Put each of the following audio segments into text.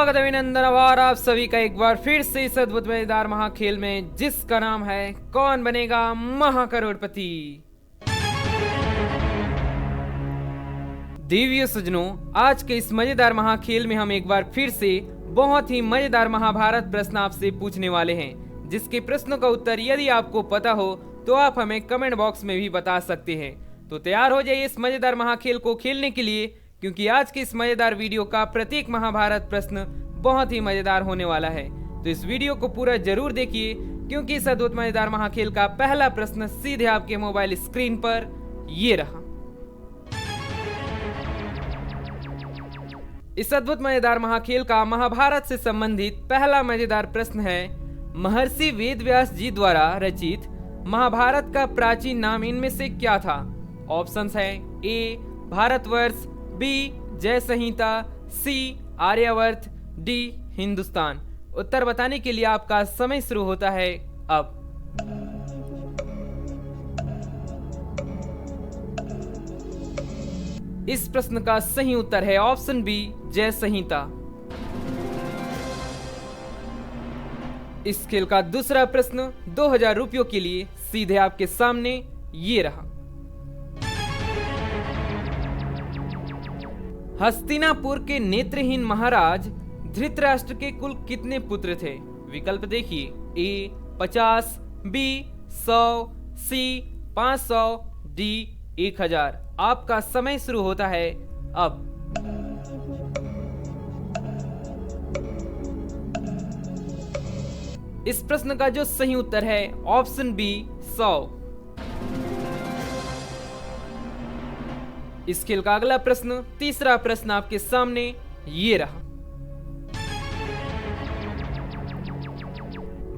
स्वागत है अभिनंदन आभार आप सभी का एक बार फिर से इस अद्भुत मजेदार महाखेल में, जिसका नाम है कौन बनेगा महाकरोड़पति। देवियों सज्जनों, आज के इस मजेदार महाखेल में हम एक बार फिर से बहुत ही मजेदार महाभारत प्रश्न आपसे पूछने वाले हैं, जिसके प्रश्नों का उत्तर यदि आपको पता हो तो आप हमें कमेंट बॉक्स में भी बता सकते हैं। तो तैयार हो जाइए इस मजेदार महाखेल को खेलने के लिए, क्योंकि आज के इस मजेदार वीडियो का प्रत्येक महाभारत प्रश्न बहुत ही मजेदार होने वाला है। तो इस वीडियो को पूरा जरूर देखिए, क्योंकि इस अद्भुत मजेदार महाखेल का पहला प्रश्न सीधे आपके मोबाइल स्क्रीन पर ये रहा। इस अद्भुत मजेदार महाखेल का महाभारत से संबंधित पहला मजेदार प्रश्न है, महर्षि वेदव्यास जी द्वारा रचित महाभारत का प्राचीन नाम इनमें से क्या था? ऑप्शंस है ए भारतवर्ष, बी जय संहिता, सी आर्यावर्त, डी हिंदुस्तान। उत्तर बताने के लिए आपका समय शुरू होता है अब। इस प्रश्न का सही उत्तर है ऑप्शन बी जय संहिता। इस खेल का दूसरा प्रश्न 2000 रुपयों के लिए सीधे आपके सामने ये रहा। हस्तिनापुर के नेत्रहीन महाराज धृतराष्ट्र के कुल कितने पुत्र थे? विकल्प देखिए, ए 50, बी 100, सी 500, डी 1000। आपका समय शुरू होता है अब। इस प्रश्न का जो सही उत्तर है ऑप्शन बी 100। इस खेल का अगला प्रश्न, तीसरा प्रश्न आपके सामने ये रहा।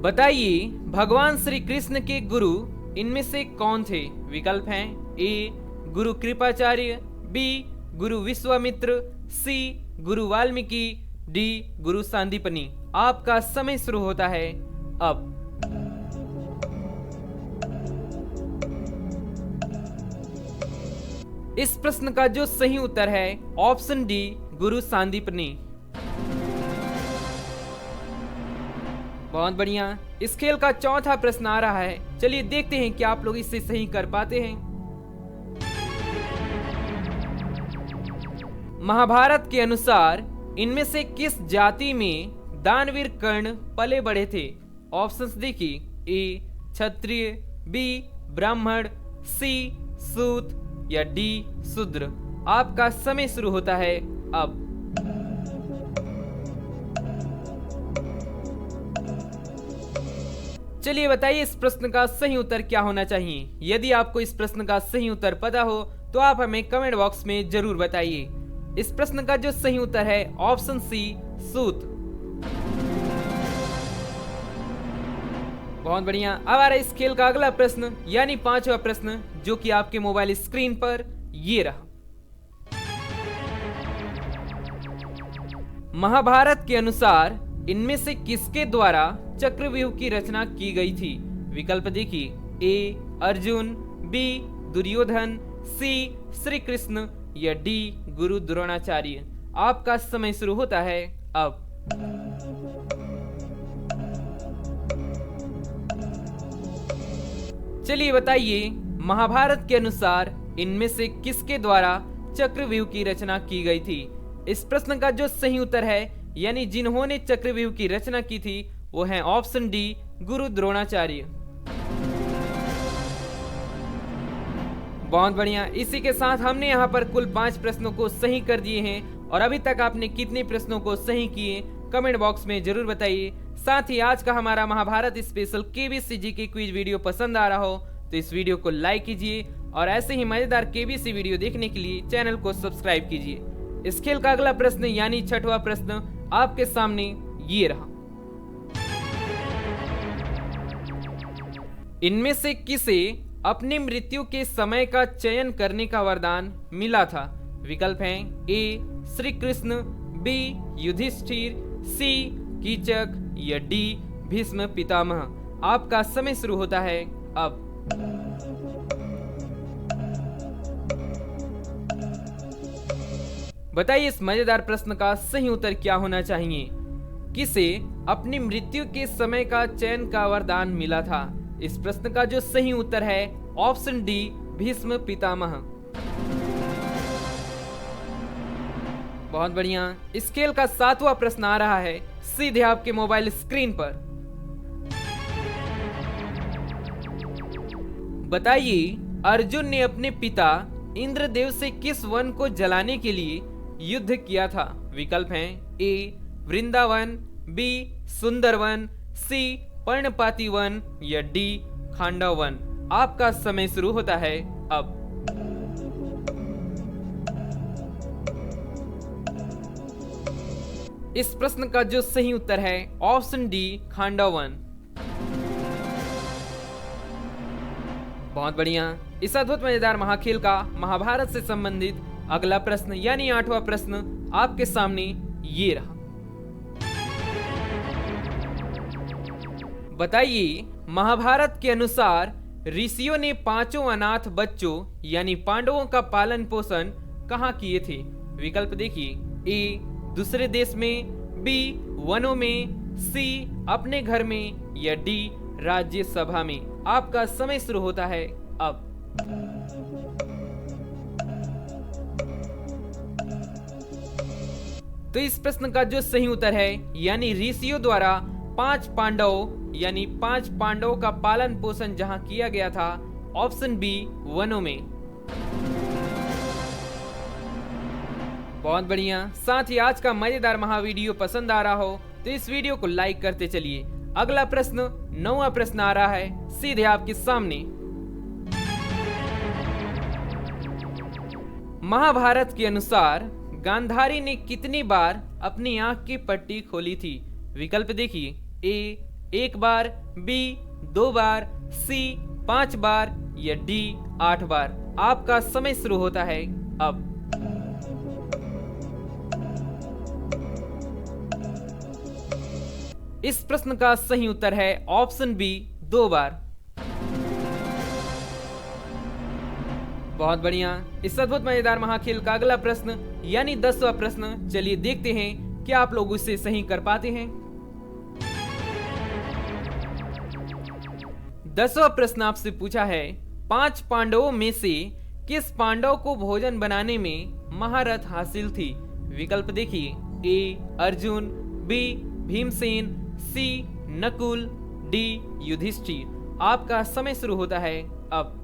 बताइए भगवान श्री कृष्ण के गुरु इनमें से कौन थे? विकल्प हैं ए गुरु कृपाचार्य, बी गुरु विश्वामित्र, सी गुरु वाल्मीकि, डी गुरु सांदीपनि। आपका समय शुरू होता है अब। इस प्रश्न का जो सही उत्तर है ऑप्शन डी गुरु सांदीपनि। बहुत बढ़िया। इस खेल का चौथा प्रश्न आ रहा है, चलिए देखते हैं कि आप लोग इसे सही कर पाते हैं। महाभारत के अनुसार इनमें से किस जाति में दानवीर कर्ण पले बढ़े थे? ऑप्शंस देखिए, ए क्षत्रिय, बी ब्राह्मण, सी सूत या डी शूद्र। आपका समय शुरू होता है अब। चलिए बताइए इस प्रश्न का सही उत्तर क्या होना चाहिए। यदि आपको इस प्रश्न का सही उत्तर पता हो तो आप हमें कमेंट बॉक्स में जरूर बताइए। इस प्रश्न का जो सही उत्तर है ऑप्शन सी सूत। बहुत बढ़िया। अब आ रहा है इस खेल का अगला प्रश्न, यानी पांचवा प्रश्न, जो कि आपके मोबाइल स्क्रीन पर ये रहा। महाभारत के अनुसार इनमें से किसके द्वारा चक्रव्यूह की रचना की गई थी? विकल्प देखिए, ए अर्जुन, बी दुर्योधन, सी श्री कृष्ण या डी गुरु द्रोणाचार्य। आपका समय शुरू होता है अब। चलिए बताइए महाभारत के अनुसार इनमें से किसके द्वारा चक्रव्यूह की रचना की गई थी? इस प्रश्न का जो सही उत्तर है, यानी जिन्होंने चक्रव्यूह की रचना की थी, वो है ऑप्शन डी गुरु द्रोणाचार्य। बहुत बढ़िया। इसी के साथ हमने यहाँ पर कुल 5 प्रश्नों को सही कर दिए हैं। और अभी तक आपने कितने प्रश्नों को सही किए कमेंट बॉक्स में जरूर बताइए। साथ ही आज का हमारा महाभारत स्पेशल केबीसी जी के क्विज वीडियो पसंद आ रहा हो तो इस वीडियो को लाइक कीजिए, और ऐसे ही मजेदार केबीसी वीडियो देखने के लिए चैनल को सब्सक्राइब कीजिए। इस खेल का अगला प्रश्न यानी छठवां प्रश्न आपके सामने ये रहा। इनमें से किसे अपनी मृत्यु के समय का चयन करने का वरदान मिला था? विकल्प हैं ए श्री कृष्ण, बी युधिष्ठिर, सी कीचक या डी भीष्म पितामह। आपका समय शुरू होता है अब। बताइए इस मजेदार प्रश्न का सही उत्तर क्या होना चाहिए। किसे अपनी मृत्यु के समय का चयन का वरदान मिला था? इस प्रश्न का जो सही उत्तर है ऑप्शन डी, भीष्म पितामह। बहुत बढ़िया। स्केल का 7वां प्रश्न आ रहा है सीधे आपके मोबाइल स्क्रीन पर। बताइए अर्जुन ने अपने पिता इंद्रदेव से किस वन को जलाने के लिए युद्ध किया था? विकल्प हैं ए वृंदावन, बी सुंदरवन, सी पर्णपाती वन या डी खांडव वन। आपका समय शुरू होता है अब। इस प्रश्न का जो सही उत्तर है ऑप्शन डी, खांडव वन। बहुत बढ़िया। इस अद्भुत मजेदार महाखेल का महाभारत से संबंधित अगला प्रश्न यानी 8वां प्रश्न आपके सामने ये रहा। बताइए महाभारत के अनुसार ऋषियों ने 5 अनाथ बच्चों यानी पांडवों का पालन पोषण कहाँ किए थे? विकल्प देखिए, ए दूसरे देश में, बी वनों में, सी अपने घर में या डी राज्यसभा में। आपका समय शुरू होता है अब। तो इस प्रश्न का जो सही उत्तर है यानी ऋषियों द्वारा 5 पांडवों यानी 5 पांडवों का पालन पोषण जहां किया गया था ऑप्शन बी, वनों में। बहुत बढ़िया। साथ ही आज का मजेदार महावीडियो पसंद आ रहा हो तो इस वीडियो को लाइक करते चलिए। अगला प्रश्न 9वां प्रश्न आ रहा है सीधे आपके सामने। महाभारत के अनुसार गांधारी ने कितनी बार अपनी आंख की पट्टी खोली थी? विकल्प देखिए, ए 1 बार, बी 2 बार, सी 5 बार या डी 8 बार। आपका समय शुरू होता है अब। इस प्रश्न का सही उत्तर है ऑप्शन बी, 2 बार। बहुत बढ़िया। इस अद्भुत मजेदार महाखेल का अगला प्रश्न यानी 10वां प्रश्न, चलिए देखते हैं क्या आप लोग उसे सही कर पाते हैं। 10वां प्रश्न आपसे पूछा है 5 पांडवों में से किस पांडव को भोजन बनाने में महारत हासिल थी? विकल्प देखिए, ए अर्जुन, बी भीमसेन, सी नकुल, डी युधिष्ठिर। आपका समय शुरू होता है अब।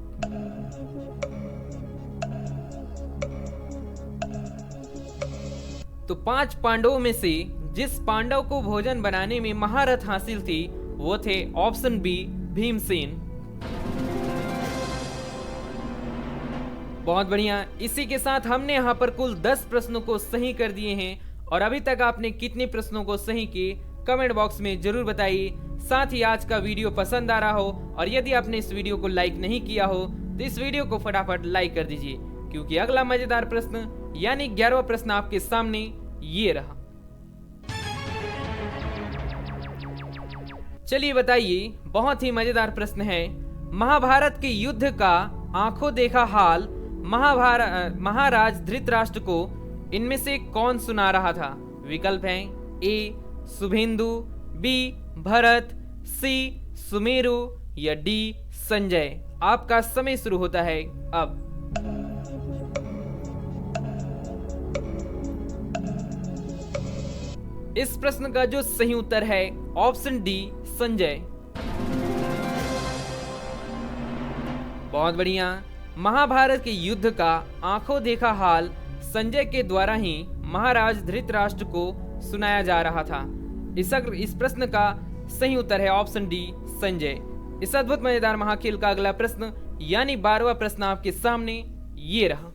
तो 5 पांडवों में से जिस पांडव को भोजन बनाने में महारत हासिल थी वो थे ऑप्शन बी, भीमसेन। बहुत बढ़िया। इसी के साथ हमने यहाँ पर कुल 10 प्रश्नों को सही कर दिए हैं और अभी तक आपने कितने प्रश्नों को सही किए कमेंट बॉक्स में जरूर बताइए। साथ ही आज का वीडियो पसंद आ रहा हो और यदि आपने इस वीडियो को लाइक नहीं किया हो तो इस वीडियो को फटाफट लाइक कर दीजिए क्योंकि अगला मजेदार प्रश्न यानी 11वां प्रश्न आपके सामने ये रहा। चलिए बताइए, बहुत ही मजेदार प्रश्न है। महाभारत के युद्ध का आंखों देखा हाल महाराज धृतराष्ट्र को इनमें से कौन सुना रहा था? विकल्प हैं ए शुभेंदु, बी भरत, सी सुमेरु या डी संजय। आपका समय शुरू होता है अब। इस प्रश्न का जो सही उत्तर है ऑप्शन डी, संजय। बहुत बढ़िया। महाभारत के युद्ध का आंखों देखा हाल संजय के द्वारा ही महाराज धृतराष्ट्र को सुनाया जा रहा था। इस प्रश्न का सही उत्तर है ऑप्शन डी, संजय। इस अद्भुत मजेदार महाखेल का अगला प्रश्न यानी 12वां प्रश्न आपके सामने ये रहा।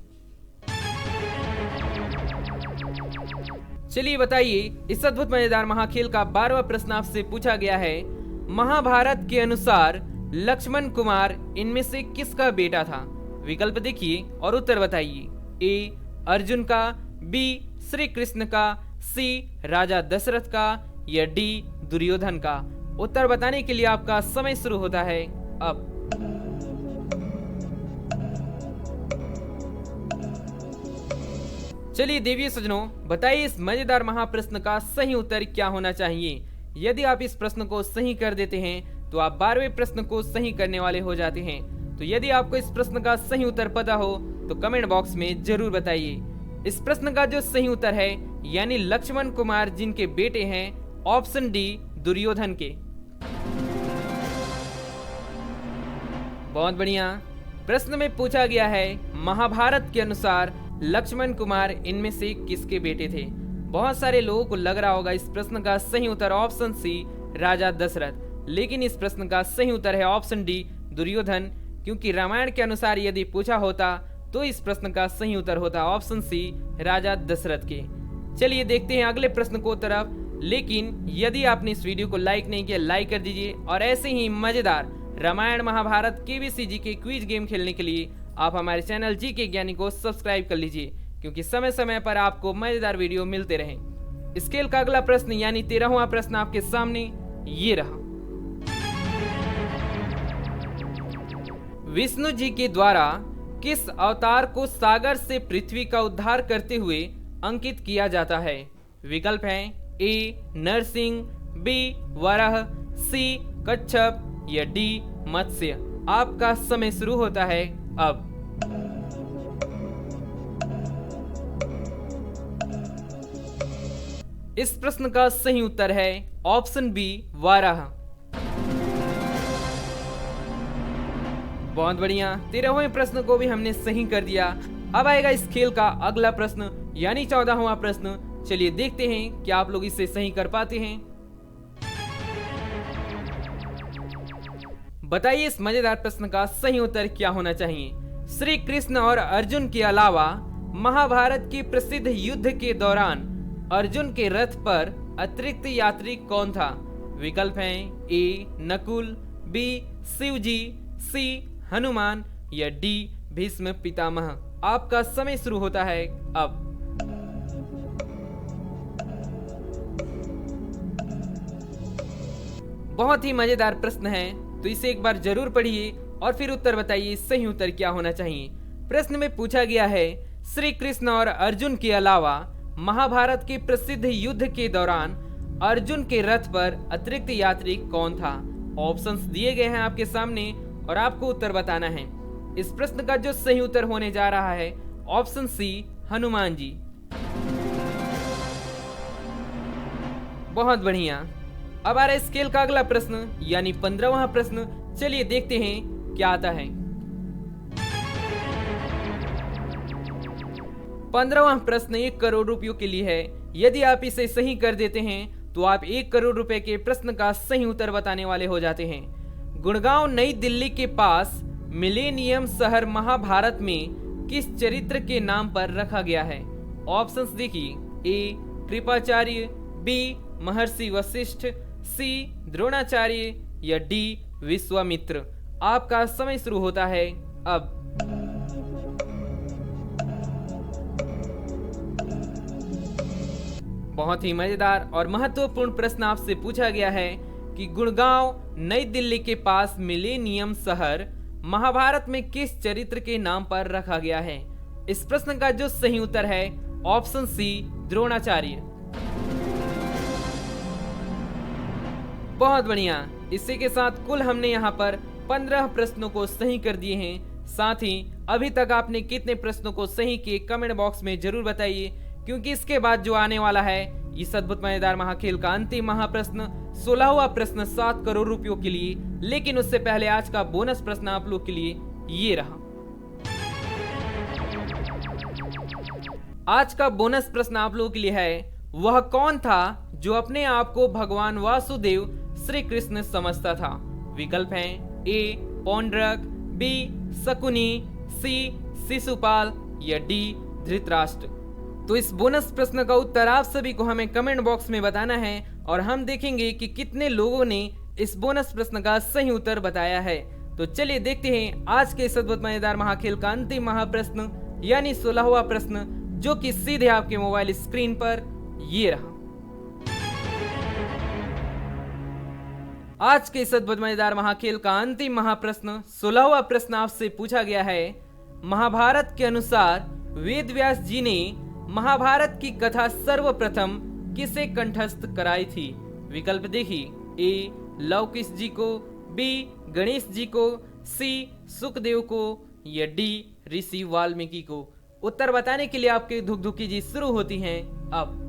चलिए बताइए, इस अद्भुत मजेदार महाखेल का 12वां प्रश्न आपसे पूछा गया है महाभारत के अनुसार लक्ष्मण कुमार इनमें से किसका बेटा था? विकल्प देखिए और उत्तर बताइए। ए अर्जुन का, बी श्री कृष्ण का, सी राजा दशरथ का या डी दुर्योधन का। उत्तर बताने के लिए आपका समय शुरू होता है अब। चलिए देवियों सज्जनों, बताइए इस मजेदार महाप्रश्न का सही उत्तर क्या होना चाहिए। यदि आप इस प्रश्न को सही कर देते हैं तो आप 12वें प्रश्न को सही करने वाले हो जाते हैं। तो यदि आपको इस प्रश्न का सही उत्तर पता हो तो कमेंट बॉक्स में जरूर बताइए। इस प्रश्न का जो सही उत्तर है यानी लक्ष्मण कुमार जिनके बेटे हैं ऑप्शन डी दुर्योधन के। बहुत बढ़िया। प्रश्न में पूछा गया है महाभारत के अनुसार लक्ष्मण कुमार इनमें से किसके बेटे थे। बहुत सारे लोगों को लग रहा होगा इस प्रश्न का सही उत्तर ऑप्शन सी राजा दशरथ, लेकिन इस प्रश्न का सही उत्तर है ऑप्शन डी दुर्योधन, क्योंकि रामायण के अनुसार यदि पूछा होता तो इस प्रश्न का सही उत्तर होता ऑप्शन सी राजा दशरथ के। चलिए देखते हैं अगले प्रश्न को तरफ, लेकिन यदि आपने इस वीडियो को लाइक नहीं किया लाइक कर दीजिए और ऐसे ही मजेदार रामायण महाभारत केबीसी जी के क्विज गेम खेलने के लिए आप हमारे चैनल जी के ज्ञानी को सब्सक्राइब कर लीजिए, क्योंकि समय समय पर आपको मजेदार वीडियो मिलते रहें। स्केल का अगला प्रश्न यानी 13वां प्रश्न आपके सामने ये रहा। विष्णु जी के द्वारा किस अवतार को सागर से पृथ्वी का उद्धार करते हुए अंकित किया जाता है। विकल्प हैं ए नरसिंह, बी वराह, सी कच्छप या डी मत्स्य। आपका समय शुरू होता है अब। इस प्रश्न का सही उत्तर है ऑप्शन बी वाराह। बहुत बढ़िया। 13वें प्रश्न को भी हमने सही कर दिया। अब आएगा इस खेल का अगला प्रश्न यानी 14वां प्रश्न। चलिए देखते हैं क्या आप लोग इसे सही कर पाते हैं। बताइए इस मजेदार प्रश्न का सही उत्तर क्या होना चाहिए। श्री कृष्ण और अर्जुन के अलावा महाभारत के प्रसिद्ध युद्ध के दौरान अर्जुन के रथ पर अतिरिक्त यात्री कौन था। विकल्प हैं ए नकुल, बी शिवजी, सी हनुमान या डी भीष्म पितामह। आपका समय शुरू होता है अब। बहुत ही मजेदार प्रश्न है, तो इसे एक बार जरूर पढ़िए और फिर उत्तर बताइए सही उत्तर क्या होना चाहिए। प्रश्न में पूछा गया है श्री कृष्ण और अर्जुन के अलावा महाभारत के प्रसिद्ध युद्ध के दौरान अर्जुन के रथ पर अतिरिक्त यात्री कौन था। ऑप्शंस दिए गए हैं आपके सामने और आपको उत्तर बताना है। इस प्रश्न का जो सही उत्तर होने जा रहा है ऑप्शन सी हनुमान जी। बहुत बढ़िया। अब आ रहा है स्केल का अगला प्रश्न यानी 15वां प्रश्न। चलिए देखते हैं क्या आता है। 15वां प्रश्न 1 करोड़ रुपयों के लिए है। यदि आप इसे सही कर देते हैं तो आप 1 करोड़ रुपए के प्रश्न का सही उत्तर बताने वाले हो जाते हैं। गुड़गांव नई दिल्ली के पास मिलेनियम शहर महाभारत में किस चरित्र के नाम पर रखा गया है। ऑप्शंस देखिए ए कृपाचार्य, बी महर्षि वशिष्ठ, सी द्रोणाचार्य या डी विश्वामित्र। आपका समय शुरू होता है अब। बहुत ही मजेदार और महत्वपूर्ण प्रश्न आपसे पूछा गया है कि गुड़गांव नई दिल्ली के पास मिलेनियम शहर महाभारत में किस चरित्र के नाम पर रखा गया है। इस प्रश्न का जो सही उत्तर है ऑप्शन सी द्रोणाचार्य। बहुत बढ़िया। इसी के साथ कुल हमने यहाँ पर 15 प्रश्नों को सही कर दिए हैं। साथ ही अभी तक आपने कितने प्रश्नों को सही किए कमेंट बॉक्स में जरूर बताइए, क्योंकि इसके बाद जो आने वाला है इस अद्भुत मजेदार महाखेल का अंतिम महाप्रश्न 16वां प्रश्न 7 करोड़ रुपयों के लिए। लेकिन उससे पहले आज का बोनस प्रश्न आप लोग के लिए ये रहा। आज का बोनस प्रश्न आप लोगों के लिए है, वह कौन था जो अपने आप को भगवान वासुदेव श्री कृष्ण समझता था। विकल्प हैं ए पौंड्रक, बी शकुनी, सी शिशुपाल या डी धृतराष्ट्र। तो इस बोनस प्रश्न का उत्तर आप सभी को हमें कमेंट बॉक्स में बताना है और हम देखेंगे कि कितने लोगों ने इस बोनस प्रश्न का सही उत्तर बताया है। तो चलिए देखते हैं आज के इस अद्भुत मजेदार महाखेल का अंतिम महाप्रश्न यानी 16वां प्रश्न, जो कि सीधे आपके मोबाइल स्क्रीन पर ये रहा। आज के इस अद्भुत मजेदार महाखेल का अंतिम महाप्रश्न 16वां प्रश्न आपसे पूछा गया है, महाभारत के अनुसार वेद व्यास जी ने महाभारत की कथा सर्वप्रथम किसे कंठस्थ कराई थी? विकल्प देखिए, ए लव कुश जी को, बी गणेश जी को, सी सुखदेव को या डी ऋषि वाल्मीकि को। उत्तर बताने के लिए आपके धुकधुकी जी शुरू होती हैं अब।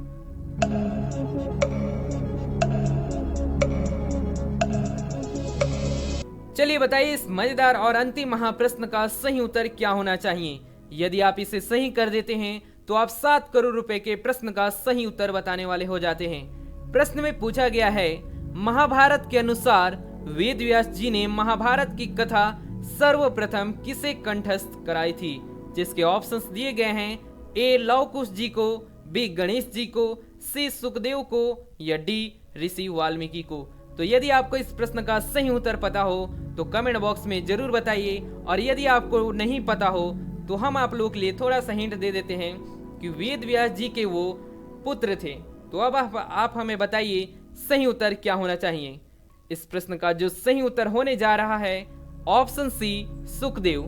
चलिए बताइए इस मजेदार और अंतिम महाप्रश्न का सही उत्तर क्या होना चाहिए। यदि आप इसे सही कर देते हैं तो आप 7 करोड़ रुपए के प्रश्न का सही उत्तर बताने वाले हो जाते हैं। प्रश्न में पूछा गया है, महाभारत के अनुसार वेद व्यास जी ने महाभारत की कथा सर्वप्रथम किसे कंठस्थ कराई थी? जिसके ऑप्शंस दिए गए हैं, ए लव कुश जी को, बी गणेश जी को, सी सुखदेव को या डी ऋषि वाल्मीकि को। तो यदि आपको इस प्रश्न का सही उत्तर पता हो तो कमेंट बॉक्स में जरूर बताइए, और यदि आपको नहीं पता हो तो हम आप लोग के लिए थोड़ा सा हिंट दे देते हैं कि वेद व्यास जी के वो पुत्र थे। तो अब आप हमें बताइए सही उत्तर क्या होना चाहिए। इस प्रश्न का जो सही उत्तर होने जा रहा है ऑप्शन सी सुखदेव।